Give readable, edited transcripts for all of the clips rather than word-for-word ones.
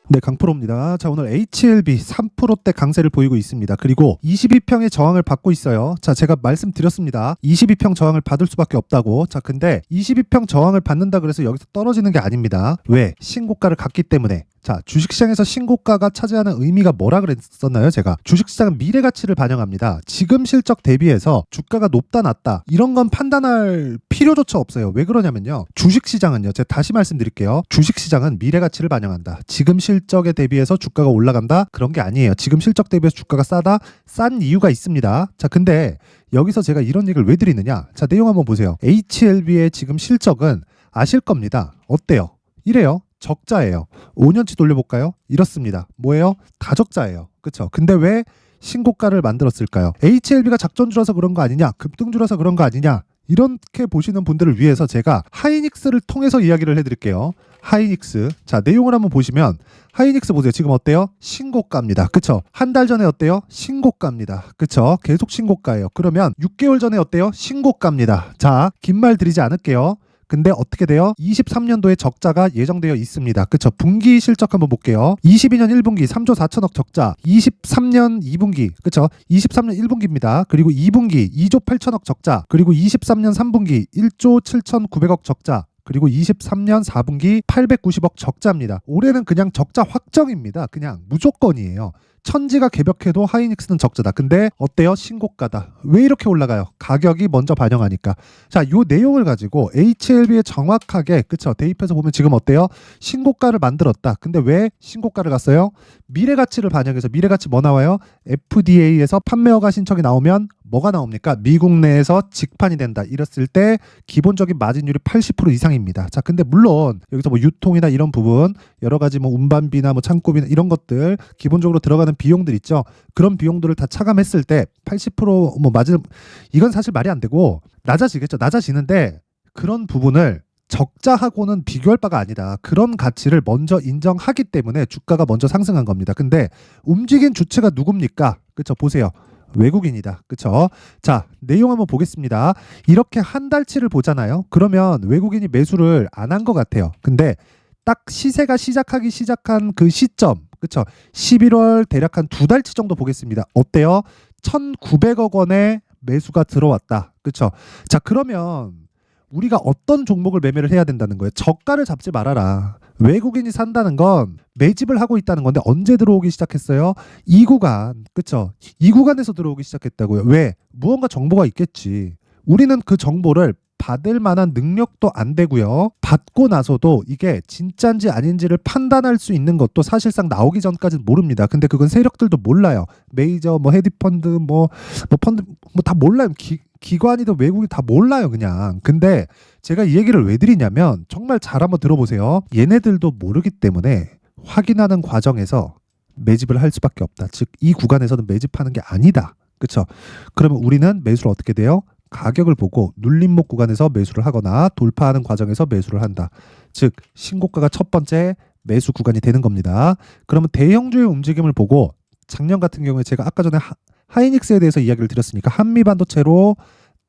네, 강프로입니다. 자, 오늘 HLB 3%대 강세를 보이고 있습니다. 그리고 22평의 저항을 받고 있어요. 자, 제가 말씀드렸습니다. 22평 저항을 받을 수밖에 없다고. 자, 근데 22평 저항을 받는다 그래서 여기서 떨어지는 게 아닙니다. 왜? 신고가를 갔기 때문에. 자, 주식시장에서 신고가가 차지하는 의미가 뭐라 그랬었나요? 제가 주식시장은 미래 가치를 반영합니다. 지금 실적 대비해서 주가가 높다 낮다 이런 건 판단할 필요조차 없어요. 왜 그러냐면요, 주식시장은요, 제가 다시 말씀드릴게요. 주식시장은 미래 가치를 반영한다. 지금 실적에 대비해서 주가가 올라간다 그런 게 아니에요. 지금 실적 대비해서 주가가 싸다, 싼 이유가 있습니다. 자, 근데 여기서 제가 이런 얘기를 왜 드리느냐, 자, 내용 한번 보세요. HLB의 지금 실적은 아실 겁니다. 어때요? 이래요. 적자예요. 5년치 돌려볼까요? 이렇습니다. 뭐예요? 다 적자예요. 그쵸? 근데 왜 신고가를 만들었을까요? HLB가 작전주라서 그런 거 아니냐? 급등주라서 그런 거 아니냐? 이렇게 보시는 분들을 위해서 제가 하이닉스를 통해서 이야기를 해드릴게요. 하이닉스. 자, 내용을 한번 보시면 하이닉스 보세요. 지금 어때요? 신고가입니다. 그쵸? 한 달 전에 어때요? 신고가입니다. 그쵸? 계속 신고가예요. 그러면 6개월 전에 어때요? 신고가입니다. 자, 긴 말 드리지 않을게요. 근데 어떻게 돼요? 23년도에 적자가 예정되어 있습니다. 그쵸? 분기 실적 한번 볼게요. 22년 1분기 3조 4천억 적자, 23년 2분기, 그쵸? 23년 1분기입니다. 그리고 2분기 2조 8천억 적자, 그리고 23년 3분기 1조 7,900억 적자, 그리고 23년 4분기 890억 적자입니다. 올해는 그냥 적자 확정입니다. 그냥 무조건이에요. 천지가 개벽해도 하이닉스는 적자다. 근데 어때요? 신고가다. 왜 이렇게 올라가요? 가격이 먼저 반영하니까. 자, 요 내용을 가지고 HLB에 정확하게, 그쵸? 대입해서 보면 지금 어때요? 신고가를 만들었다. 근데 왜 신고가를 갔어요? 미래가치를 반영해서. 미래가치 뭐 나와요? FDA에서 판매허가 신청이 나오면 뭐가 나옵니까? 미국 내에서 직판이 된다. 이랬을 때 기본적인 마진율이 80% 이상입니다. 자, 근데 물론 여기서 뭐 유통이나 이런 부분, 여러 가지 뭐 운반비나 뭐 창고비나 이런 것들 기본적으로 들어가는 비용들 있죠. 그런 비용들을 다 차감했을 때 80%뭐 마진, 이건 사실 말이 안 되고 낮아지겠죠. 낮아지는데 그런 부분을 적자하고는 비교할 바가 아니다. 그런 가치를 먼저 인정하기 때문에 주가가 먼저 상승한 겁니다. 근데 움직인 주체가 누굽니까? 그쵸? 보세요. 외국인이다. 그쵸? 자, 내용 한번 보겠습니다. 이렇게 한 달치를 보잖아요. 그러면 외국인이 매수를 안 한 것 같아요. 근데 딱 시세가 시작한 그 시점, 그쵸? 11월 대략 한 두 달치 정도 보겠습니다. 어때요? 1,900억 원의 매수가 들어왔다. 그쵸? 자, 그러면 우리가 어떤 종목을 매매를 해야 된다는 거예요? 저가를 잡지 말아라. 외국인이 산다는 건 매집을 하고 있다는 건데 언제 들어오기 시작했어요? 이 구간, 그쵸? 이 구간에서 들어오기 시작했다고요. 왜? 무언가 정보가 있겠지. 우리는 그 정보를 받을 만한 능력도 안 되고요. 받고 나서도 이게 진짜인지 아닌지를 판단할 수 있는 것도 사실상 나오기 전까지는 모릅니다. 근데 그건 세력들도 몰라요. 메이저, 뭐 헤디펀드, 뭐 펀드, 뭐 다 몰라요. 기관이든 외국이 다 몰라요, 그냥. 근데 제가 이 얘기를 왜 드리냐면 정말 잘 한번 들어보세요. 얘네들도 모르기 때문에 확인하는 과정에서 매집을 할 수밖에 없다. 즉, 이 구간에서는 매집하는 게 아니다. 그쵸? 그러면 우리는 매수를 어떻게 돼요? 가격을 보고 눌림목 구간에서 매수를 하거나 돌파하는 과정에서 매수를 한다. 즉, 신고가가 첫 번째 매수 구간이 되는 겁니다. 그러면 대형주의 움직임을 보고 작년 같은 경우에 제가 아까 전에 하이닉스에 대해서 이야기를 드렸으니까 한미반도체로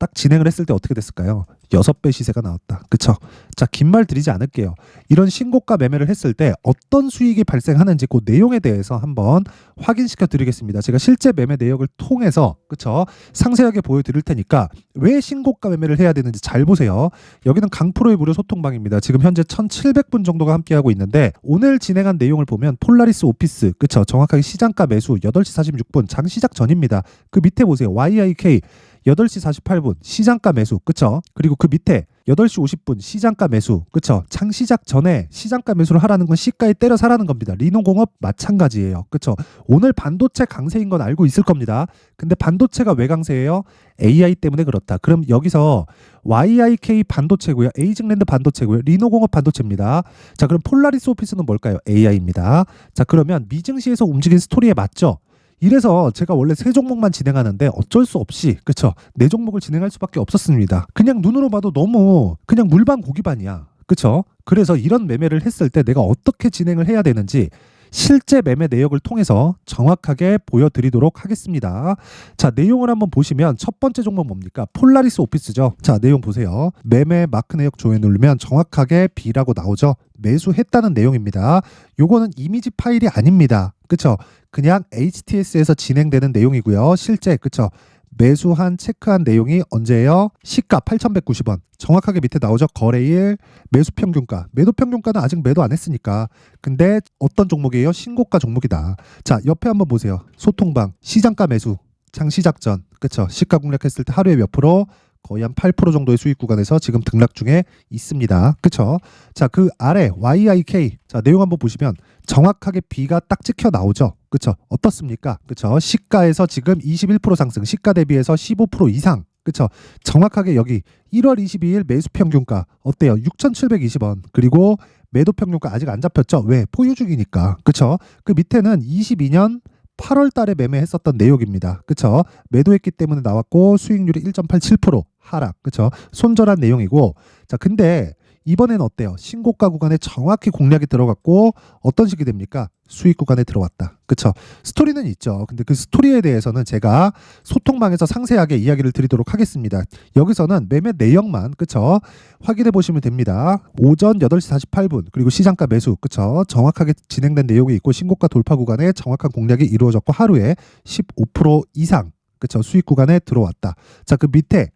딱 진행을 했을 때 어떻게 됐을까요? 6배 시세가 나왔다. 그쵸? 자, 긴 말 드리지 않을게요. 이런 신고가 매매를 했을 때 어떤 수익이 발생하는지 그 내용에 대해서 한번 확인시켜 드리겠습니다. 제가 실제 매매 내역을 통해서, 그쵸? 상세하게 보여드릴 테니까 왜 신고가 매매를 해야 되는지 잘 보세요. 여기는 강프로의 무료 소통방입니다. 지금 현재 1,700분 정도가 함께하고 있는데 오늘 진행한 내용을 보면 폴라리스 오피스, 그쵸? 정확하게 시장가 매수 8시 46분 장시작 전입니다. 그 밑에 보세요. YIK 8시 48분 시장가 매수, 그쵸? 그리고 그 밑에 8시 50분 시장가 매수, 그쵸? 장시작 전에 시장가 매수를 하라는 건 시가에 때려 사라는 겁니다. 리노공업 마찬가지예요. 그쵸? 오늘 반도체 강세인 건 알고 있을 겁니다. 근데 반도체가 왜 강세예요? AI 때문에 그렇다. 그럼 여기서 YIK 반도체고요. 에이징랜드 반도체고요. 리노공업 반도체입니다. 자, 그럼 폴라리스 오피스는 뭘까요? AI입니다. 자, 그러면 미증시에서 움직인 스토리에 맞죠? 이래서 제가 원래 세 종목만 진행하는데 어쩔 수 없이, 그쵸? 네 종목을 진행할 수밖에 없었습니다. 그냥 눈으로 봐도 너무 그냥 물반 고기반이야. 그쵸? 그래서 이런 매매를 했을 때 내가 어떻게 진행을 해야 되는지 실제 매매 내역을 통해서 정확하게 보여드리도록 하겠습니다. 자, 내용을 한번 보시면 첫 번째 종목 뭡니까? 폴라리스 오피스죠. 자, 내용 보세요. 매매 마크 내역 조회 누르면 정확하게 B라고 나오죠. 매수했다는 내용입니다. 요거는 이미지 파일이 아닙니다. 그쵸? 그냥 HTS에서 진행되는 내용이고요. 실제 그쵸? 매수한 체크한 내용이 언제예요? 시가 8,190원. 정확하게 밑에 나오죠. 거래일 매수평균가. 매도평균가는 아직 매도 안 했으니까. 근데 어떤 종목이에요? 신고가 종목이다. 자, 옆에 한번 보세요. 소통방 시장가 매수 장 시작 전 그쵸? 시가 공략했을 때 하루에 몇 프로? 거의 한 8% 정도의 수익 구간에서 지금 등락 중에 있습니다. 그쵸? 자, 그 아래 YIK. 자, 내용 한번 보시면 정확하게 B가 딱 찍혀 나오죠. 그쵸? 어떻습니까? 그쵸? 시가에서 지금 21% 상승, 시가 대비해서 15% 이상. 그쵸? 정확하게 여기 1월 22일 매수 평균가 어때요? 6,720원. 그리고 매도 평균가 아직 안 잡혔죠? 왜? 보유 중이니까. 그쵸? 그 밑에는 22년 8월 달에 매매했었던 내용입니다. 그쵸? 매도했기 때문에 나왔고 수익률이 1.87% 하락. 그쵸? 손절한 내용이고. 자, 근데 이번엔 어때요? 신고가 구간에 정확히 공략이 들어갔고 어떤 식이 됩니까? 수익 구간에 들어왔다. 그쵸? 스토리는 있죠. 근데 그 스토리에 대해서는 제가 소통방에서 상세하게 이야기를 드리도록 하겠습니다. 여기서는 매매 내역만 그쵸? 확인해 보시면 됩니다. 오전 8시 48분 그리고 시장가 매수 그쵸? 정확하게 진행된 내용이 있고 신고가 돌파 구간에 정확한 공략이 이루어졌고 하루에 15% 이상 그쵸? 수익 구간에 들어왔다. 자, 그 밑에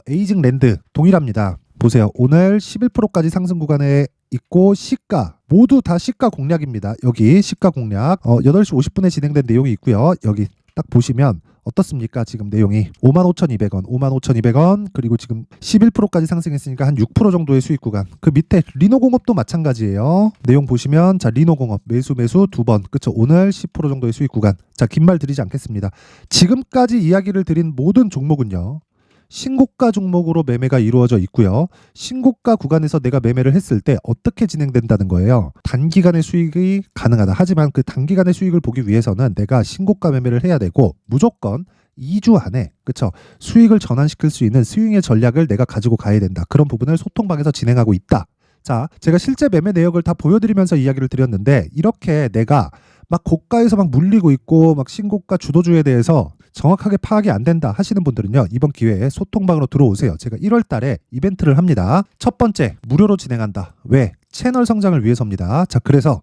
에이징 랜드 동일합니다. 보세요. 오늘 11%까지 상승 구간에 있고 시가 모두 다 시가 공략입니다. 여기 시가 공략 8시 50분에 진행된 내용이 있고요. 여기 딱 보시면 어떻습니까? 지금 내용이 55,200원, 55,200원 그리고 지금 11%까지 상승했으니까 한 6% 정도의 수익 구간. 그 밑에 리노공업도 마찬가지예요. 내용 보시면 자 리노공업 매수 2번 그쵸? 오늘 10% 정도의 수익 구간. 자, 긴 말 드리지 않겠습니다. 지금까지 이야기를 드린 모든 종목은요. 신고가 종목으로 매매가 이루어져 있고요. 신고가 구간에서 내가 매매를 했을 때 어떻게 진행된다는 거예요. 단기간의 수익이 가능하다. 하지만 그 단기간의 수익을 보기 위해서는 내가 신고가 매매를 해야 되고 무조건 2주 안에 그쵸 수익을 전환시킬 수 있는 스윙의 전략을 내가 가지고 가야 된다. 그런 부분을 소통방에서 진행하고 있다. 자, 제가 실제 매매 내역을 다 보여드리면서 이야기를 드렸는데 이렇게 내가 막 고가에서 막 물리고 있고 막 신고가 주도주에 대해서 정확하게 파악이 안 된다 하시는 분들은요. 이번 기회에 소통방으로 들어오세요. 제가 1월 달에 이벤트를 합니다. 첫 번째, 무료로 진행한다. 왜? 채널 성장을 위해서입니다. 자, 그래서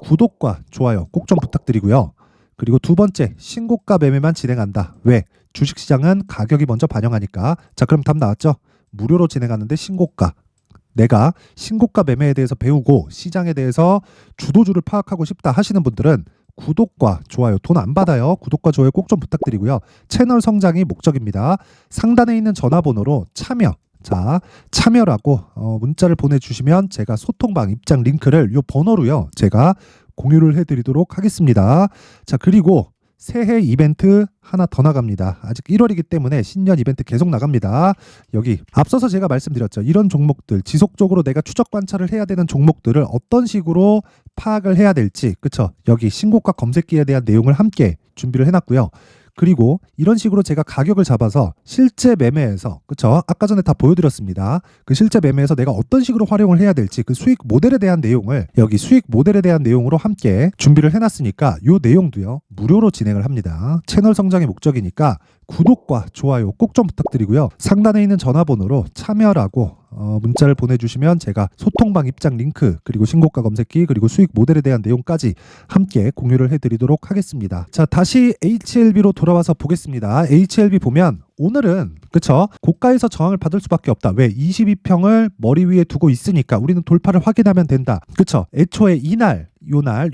구독과 좋아요 꼭 좀 부탁드리고요. 그리고 두 번째, 신고가 매매만 진행한다. 왜? 주식시장은 가격이 먼저 반영하니까. 자, 그럼 답 나왔죠? 무료로 진행하는데 신고가. 내가 신고가 매매에 대해서 배우고 시장에 대해서 주도주를 파악하고 싶다 하시는 분들은 구독과 좋아요 돈 안 받아요. 구독과 좋아요 꼭 좀 부탁드리고요. 채널 성장이 목적입니다. 상단에 있는 전화번호로 참여 자 참여라고 문자를 보내주시면 제가 소통방 입장 링크를 요 번호로요 제가 공유를 해드리도록 하겠습니다. 자, 그리고 새해 이벤트 하나 더 나갑니다. 아직 1월이기 때문에 신년 이벤트 계속 나갑니다. 여기 앞서서 제가 말씀드렸죠. 이런 종목들 지속적으로 내가 추적 관찰을 해야 되는 종목들을 어떤 식으로 파악을 해야 될지 그쵸? 여기 신고가 검색기에 대한 내용을 함께 준비를 해놨고요. 그리고 이런 식으로 제가 가격을 잡아서 실제 매매에서 그쵸? 아까 전에 다 보여드렸습니다. 그 실제 매매에서 내가 어떤 식으로 활용을 해야 될지 그 수익 모델에 대한 내용을 여기 수익 모델에 대한 내용으로 함께 준비를 해놨으니까 이 내용도요 무료로 진행을 합니다. 채널 성장의 목적이니까 구독과 좋아요 꼭 좀 부탁드리고요. 상단에 있는 전화번호로 참여라고 문자를 보내주시면 제가 소통방 입장 링크 그리고 신고가 검색기 그리고 수익 모델에 대한 내용까지 함께 공유를 해드리도록 하겠습니다. 자, 다시 HLB로 돌아와서 보겠습니다. HLB 보면 오늘은 그쵸 고가에서 저항을 받을 수밖에 없다. 왜? 22평을 머리 위에 두고 있으니까 우리는 돌파를 확인하면 된다. 그쵸? 애초에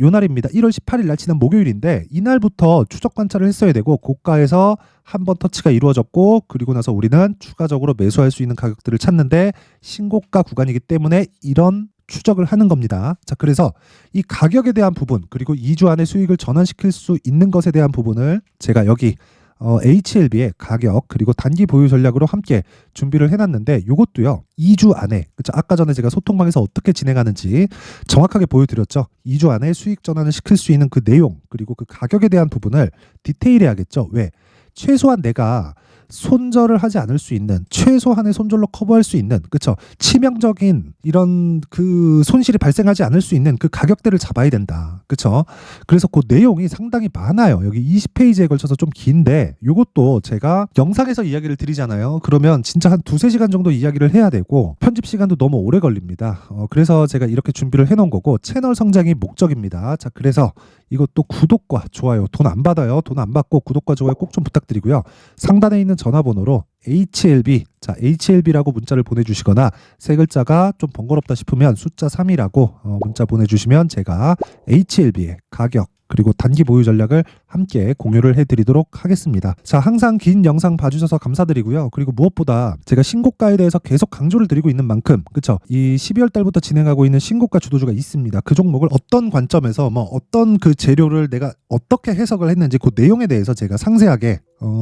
요날입니다. 1월 18일 날 지난 목요일인데 이날부터 추적 관찰을 했어야 되고 고가에서 한 번 터치가 이루어졌고 그리고 나서 우리는 추가적으로 매수할 수 있는 가격들을 찾는데 신고가 구간이기 때문에 이런 추적을 하는 겁니다. 자, 그래서 이 가격에 대한 부분 그리고 2주 안에 수익을 전환시킬 수 있는 것에 대한 부분을 제가 여기 HLB의 가격 그리고 단기 보유 전략으로 함께 준비를 해놨는데 이것도요 2주 안에 그쵸? 아까 전에 제가 소통방에서 어떻게 진행하는지 정확하게 보여드렸죠. 2주 안에 수익 전환을 시킬 수 있는 그 내용 그리고 그 가격에 대한 부분을 디테일해야겠죠. 왜? 최소한 내가 손절을 하지 않을 수 있는, 최소한의 손절로 커버할 수 있는, 그쵸? 치명적인 이런 그 손실이 발생하지 않을 수 있는 그 가격대를 잡아야 된다. 그쵸? 그래서 그 내용이 상당히 많아요. 여기 20페이지에 걸쳐서 좀 긴데, 요것도 제가 영상에서 이야기를 드리잖아요. 그러면 진짜 한 2-3시간 정도 이야기를 해야 되고, 편집 시간도 너무 오래 걸립니다. 그래서 제가 이렇게 준비를 해놓은 거고, 채널 성장이 목적입니다. 자, 그래서 이것도 구독과 좋아요, 돈 안 받아요. 돈 안 받고 구독과 좋아요 꼭 좀 부탁드리고요. 상단에 있는 전화번호로 HLB, 자, HLB라고 문자를 보내주시거나, 세 글자가 좀 번거롭다 싶으면 숫자 3이라고 문자 보내주시면 제가 HLB의 가격 그리고 단기 보유 전략을 함께 공유를 해드리도록 하겠습니다. 자, 항상 긴 영상 봐주셔서 감사드리고요. 그리고 무엇보다 제가 신고가에 대해서 계속 강조를 드리고 있는 만큼, 그쵸? 이 12월 달부터 진행하고 있는 신고가 주도주가 있습니다. 그 종목을 어떤 관점에서 어떤 그 재료를 내가 어떻게 해석을 했는지 그 내용에 대해서 제가 상세하게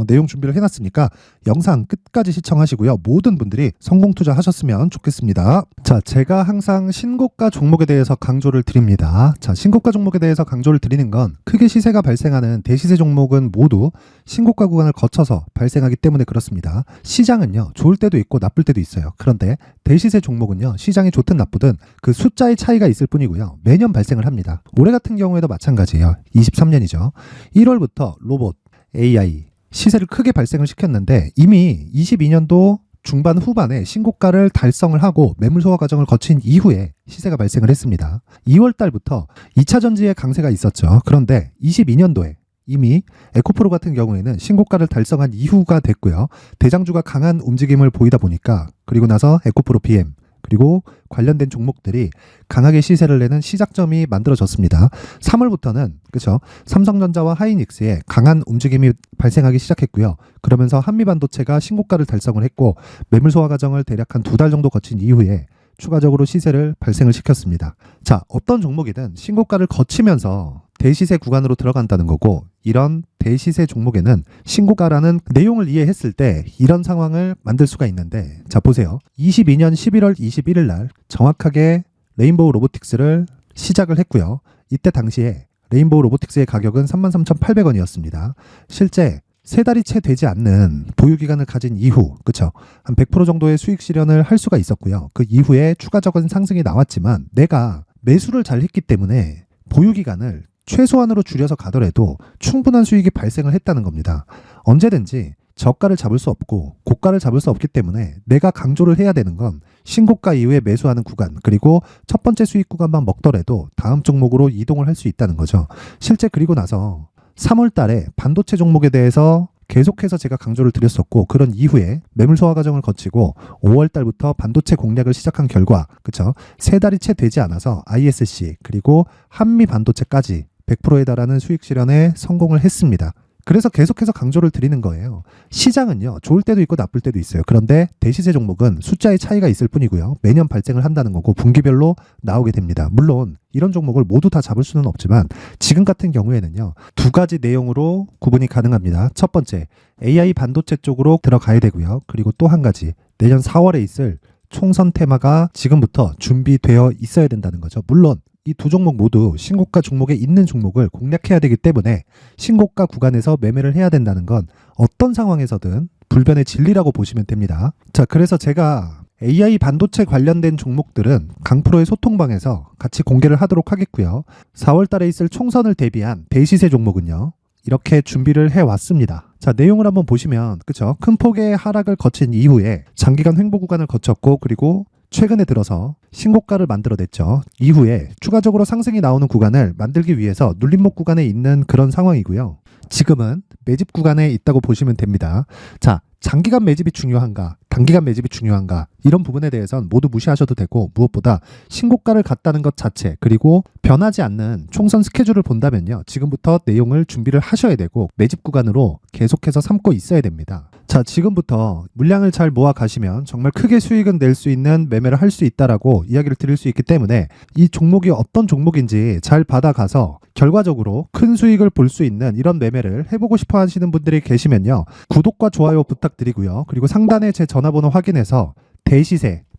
내용 준비를 해놨으니까 영상 끝까지 시청하시고요. 모든 분들이 성공 투자하셨으면 좋겠습니다. 자, 제가 항상 신고가 종목에 대해서 강조를 드립니다. 자, 신고가 종목에 대해서 강조를 드리는 건 크게 시세가 발생하는 대시세 종목은 모두 신고가 구간을 거쳐서 발생하기 때문에 그렇습니다. 시장은요, 좋을 때도 있고 나쁠 때도 있어요. 그런데 대시세 종목은요, 시장이 좋든 나쁘든 그 숫자의 차이가 있을 뿐이고요. 매년 발생을 합니다. 올해 같은 경우에도 마찬가지예요. 23년이죠. 1월부터 로봇, AI, 시세를 크게 발생을 시켰는데 이미 22년도 중반 후반에 신고가를 달성을 하고 매물 소화 과정을 거친 이후에 시세가 발생을 했습니다. 2월 달부터 2차 전지의 강세가 있었죠. 그런데 22년도에 이미 에코프로 같은 경우에는 신고가를 달성한 이후가 됐고요. 대장주가 강한 움직임을 보이다 보니까, 그리고 나서 에코프로 BM 그리고 관련된 종목들이 강하게 시세를 내는 시작점이 만들어졌습니다. 3월부터는 그렇죠, 삼성전자와 하이닉스에 강한 움직임이 발생하기 시작했고요. 그러면서 한미반도체가 신고가를 달성을 했고 매물 소화 과정을 대략 한 2달 정도 거친 이후에 추가적으로 시세를 발생을 시켰습니다. 자, 어떤 종목이든 신고가를 거치면서 대시세 구간으로 들어간다는 거고, 이런 대시세 종목에는 신고가라는 내용을 이해했을 때 이런 상황을 만들 수가 있는데, 자, 보세요. 22년 11월 21일 날 정확하게 레인보우 로보틱스를 시작을 했고요. 이때 당시에 레인보우 로보틱스의 가격은 33,800원이었습니다. 실제 3달이 채 되지 않는 보유기간을 가진 이후, 그쵸? 한 100% 정도의 수익 실현을 할 수가 있었고요. 그 이후에 추가적인 상승이 나왔지만 내가 매수를 잘 했기 때문에 보유기간을 최소한으로 줄여서 가더라도 충분한 수익이 발생을 했다는 겁니다. 언제든지 저가를 잡을 수 없고 고가를 잡을 수 없기 때문에 내가 강조를 해야 되는 건 신고가 이후에 매수하는 구간, 그리고 첫 번째 수익 구간만 먹더라도 다음 종목으로 이동을 할 수 있다는 거죠. 실제 그리고 나서 3월 달에 반도체 종목에 대해서 계속해서 제가 강조를 드렸었고, 그런 이후에 매물 소화 과정을 거치고 5월 달부터 반도체 공략을 시작한 결과, 그쵸? 3달이 채 되지 않아서 ISC 그리고 한미 반도체까지 100%에 달하는 수익 실현에 성공을 했습니다. 그래서 계속해서 강조를 드리는 거예요. 시장은요, 좋을 때도 있고 나쁠 때도 있어요. 그런데 대시세 종목은 숫자의 차이가 있을 뿐이고요. 매년 발생을 한다는 거고 분기별로 나오게 됩니다. 물론 이런 종목을 모두 다 잡을 수는 없지만 지금 같은 경우에는요, 2가지 내용으로 구분이 가능합니다. 첫 번째, AI 반도체 쪽으로 들어가야 되고요. 그리고 또 한 가지, 내년 4월에 있을 총선 테마가 지금부터 준비되어 있어야 된다는 거죠. 물론 이 두 종목 모두 신고가 종목에 있는 종목을 공략해야 되기 때문에 신고가 구간에서 매매를 해야 된다는 건 어떤 상황에서든 불변의 진리라고 보시면 됩니다. 자, 그래서 제가 AI 반도체 관련된 종목들은 강프로의 소통방에서 같이 공개를 하도록 하겠고요. 4월 달에 있을 총선을 대비한 대시세 종목은요, 이렇게 준비를 해왔습니다. 자, 내용을 한번 보시면, 그쵸? 큰 폭의 하락을 거친 이후에 장기간 횡보 구간을 거쳤고, 그리고 최근에 들어서 신고가를 만들어냈죠. 이후에 추가적으로 상승이 나오는 구간을 만들기 위해서 눌림목 구간에 있는 그런 상황이고요. 지금은 매집 구간에 있다고 보시면 됩니다. 자, 장기간 매집이 중요한가, 단기간 매집이 중요한가, 이런 부분에 대해서는 모두 무시하셔도 되고, 무엇보다 신고가를 갔다는 것 자체, 그리고 변하지 않는 총선 스케줄을 본다면요, 지금부터 내용을 준비를 하셔야 되고 매집 구간으로 계속해서 삼고 있어야 됩니다. 자, 지금부터 물량을 잘 모아 가시면 정말 크게 수익은 낼 수 있는 매매를 할 수 있다라고 이야기를 드릴 수 있기 때문에 이 종목이 어떤 종목인지 잘 받아가서 결과적으로 큰 수익을 볼 수 있는 이런 매매를 해보고 싶어 하시는 분들이 계시면요, 구독과 좋아요 부탁드리고요. 그리고 상단에 제 전화번호 확인해서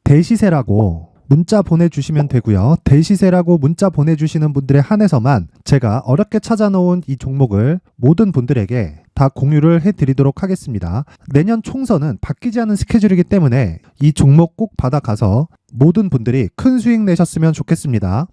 대시세라고 문자 보내주시면 되고요. 대시세라고 문자 보내주시는 분들에 한해서만 제가 어렵게 찾아놓은 이 종목을 모든 분들에게 다 공유를 해드리도록 하겠습니다. 내년 총선은 바뀌지 않은 스케줄이기 때문에 이 종목 꼭 받아가서 모든 분들이 큰 수익 내셨으면 좋겠습니다.